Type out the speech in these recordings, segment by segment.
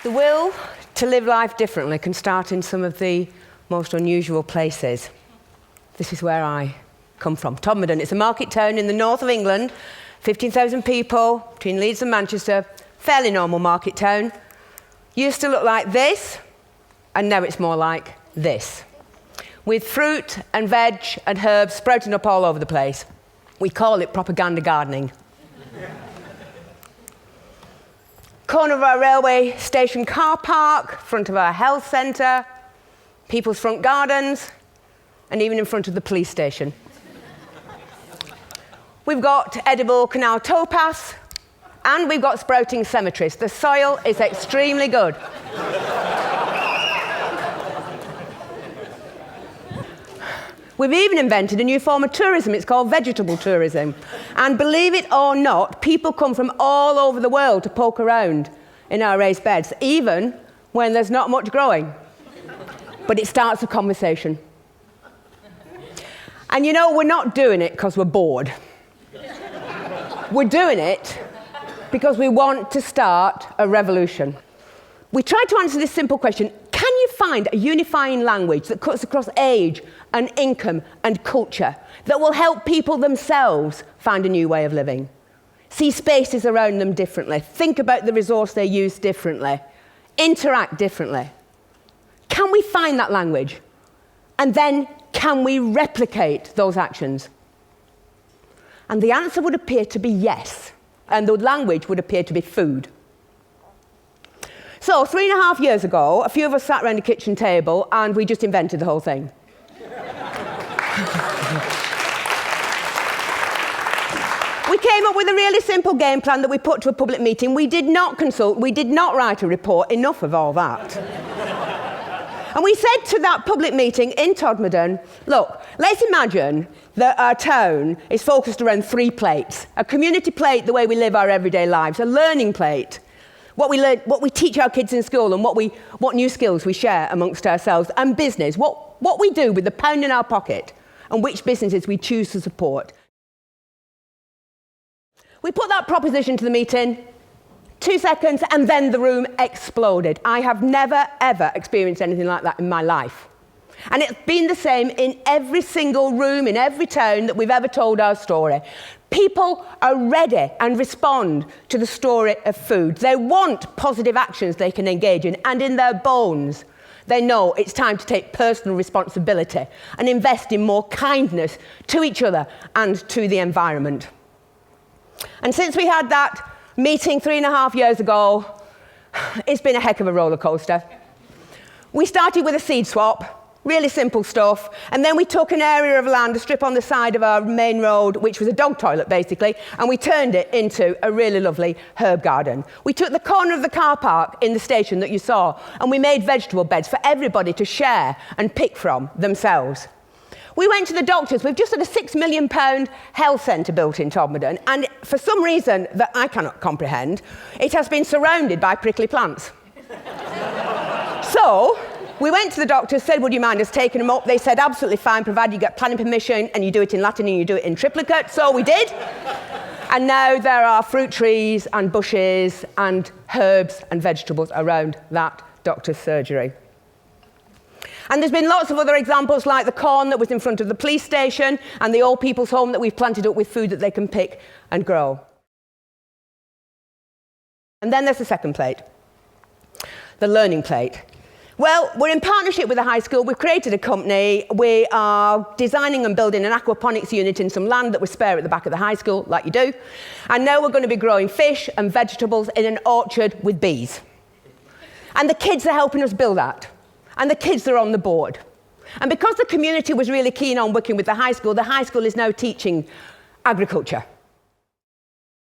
The will to live life differently can start in some of the most unusual places. This is where I come from, Todmorden. It's a market town in the north of England, 15,000 people, between Leeds and Manchester, fairly normal market town. Used to look like this, and now it's more like this, with fruit and veg and herbs sprouting up all over the place. We call it propaganda gardening. Corner of our railway station car park, front of our health centre, people's front gardens, and even in front of the police station. We've got edible canal towpaths, and we've got sprouting cemeteries. The soil is extremely good. We've even invented a new form of tourism. It's called vegetable tourism. And believe it or not, people come from all over the world to poke around in our raised beds, even when there's not much growing. But it starts a conversation. And you know, we're not doing it because we're bored. We're doing it because we want to start a revolution. We try to answer this simple question: can you find a unifying language that cuts across age and income and culture that will help people themselves find a new way of living? See spaces around them differently, think about the resource they use differently, interact differently. Can we find that language? And then can we replicate those actions? And the answer would appear to be yes, and the language would appear to be food. So 3.5 years ago, a few of us sat around a kitchen table and we just invented the whole thing. We came up with a really simple game plan that we put to a public meeting. We did not consult, we did not write a report, enough of all that. And we said to that public meeting in Todmorden, look, let's imagine that our town is focused around 3 plates. A community plate, the way we live our everyday lives, a learning plate, what we learn, what we teach our kids in school, and what new skills we share amongst ourselves, and business, what we do with the pound in our pocket, and which businesses we choose to support. We put that proposition to the meeting, 2 seconds, and then the room exploded. I have never, ever experienced anything like that in my life. And it's been the same in every single room, in every town that we've ever told our story. People are ready and respond to the story of food. They want positive actions they can engage in, and in their bones, they know it's time to take personal responsibility and invest in more kindness to each other and to the environment. And since we had that meeting 3.5 years ago, it's been a heck of a roller coaster. We started with a seed swap, really simple stuff, and then we took an area of land, a strip on the side of our main road, which was a dog toilet basically, and we turned it into a really lovely herb garden. We took the corner of the car park in the station that you saw, and we made vegetable beds for everybody to share and pick from themselves. We went to the doctors. We've just had a £6 million health centre built in Todmorden, and for some reason that I cannot comprehend, it has been surrounded by prickly plants. So we went to the doctors, said, would you mind us taking them up? They said, absolutely fine, provided you get planning permission and you do it in Latin and you do it in triplicate. So we did. And now there are fruit trees and bushes and herbs and vegetables around that doctor's surgery. And there's been lots of other examples, like the corn that was in front of the police station and the old people's home that we've planted up with food that they can pick and grow. And then there's the second plate, the learning plate. Well, we're in partnership with the high school. We've created a company. We are designing and building an aquaponics unit in some land that was spare at the back of the high school, like you do. And now we're going to be growing fish and vegetables in an orchard with bees. And the kids are helping us build that. And the kids are on the board. And because the community was really keen on working with the high school is now teaching agriculture.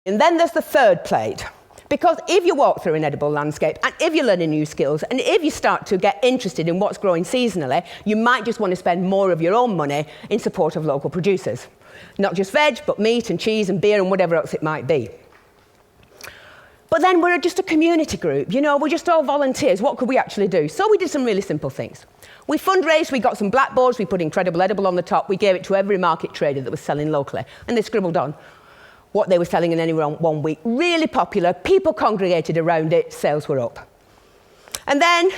And then there's the third plate. Because if you walk through an edible landscape, and if you're learning new skills, and if you start to get interested in what's growing seasonally, you might just want to spend more of your own money in support of local producers. Not just veg, but meat and cheese and beer and whatever else it might be. But then we're just a community group, you know, we're just all volunteers. What could we actually do? So we did some really simple things. We fundraised, we got some blackboards, we put Incredible Edible on the top, we gave it to every market trader that was selling locally, and they scribbled on what they were selling in any one week. Really popular, people congregated around it, sales were up. And then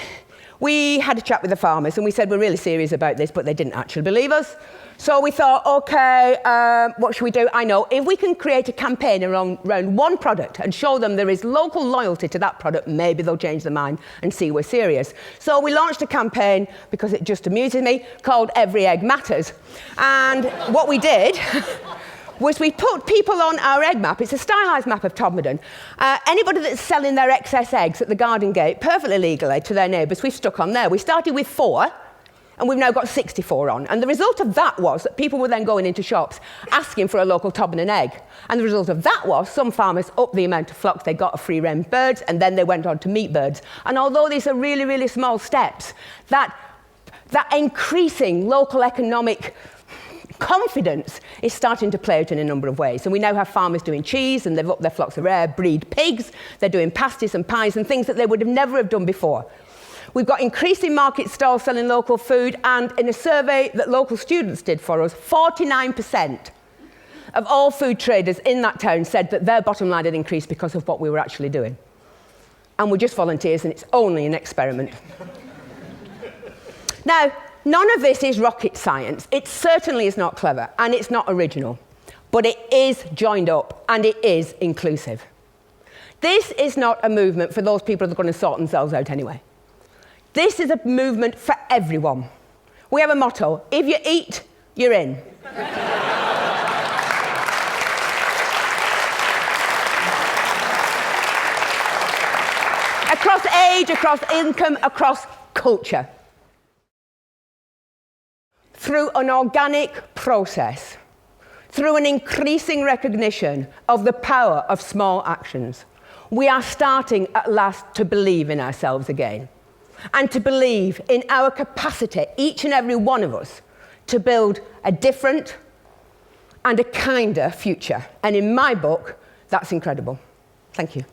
we had a chat with the farmers and we said, we're really serious about this, but they didn't actually believe us. So we thought, okay, what should we do? I know, if we can create a campaign around one product and show them there is local loyalty to that product, maybe they'll change their mind and see we're serious. So we launched a campaign, because it just amuses me, called Every Egg Matters. And what we did was we put people on our egg map. It's a stylised map of Todmorden. Anybody that's selling their excess eggs at the garden gate, perfectly legally, to their neighbours, we've stuck on there. We started with 4, and we've now got 64 on. And the result of that was that people were then going into shops asking for a local Todmorden egg. And the result of that was some farmers upped the amount of flocks they got of free-range birds, and then they went on to meat birds. And although these are really, really small steps, that increasing local economic confidence is starting to play out in a number of ways. And we now have farmers doing cheese, and they've upped their flocks of rare breed pigs. They're doing pasties and pies and things that they would have never have done before. We've got increasing market stalls selling local food, and in a survey that local students did for us, 49% of all food traders in that town said that their bottom line had increased because of what we were actually doing. And we're just volunteers, and it's only an experiment. Now, none of this is rocket science. It certainly is not clever, and it's not original. But it is joined up, and it is inclusive. This is not a movement for those people that are going to sort themselves out anyway. This is a movement for everyone. We have a motto: if you eat, you're in. Across age, across income, across culture. Through an organic process, through an increasing recognition of the power of small actions, we are starting at last to believe in ourselves again, and to believe in our capacity, each and every one of us, to build a different and a kinder future. And in my book, that's incredible. Thank you.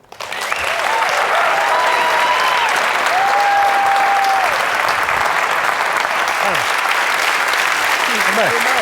Come on.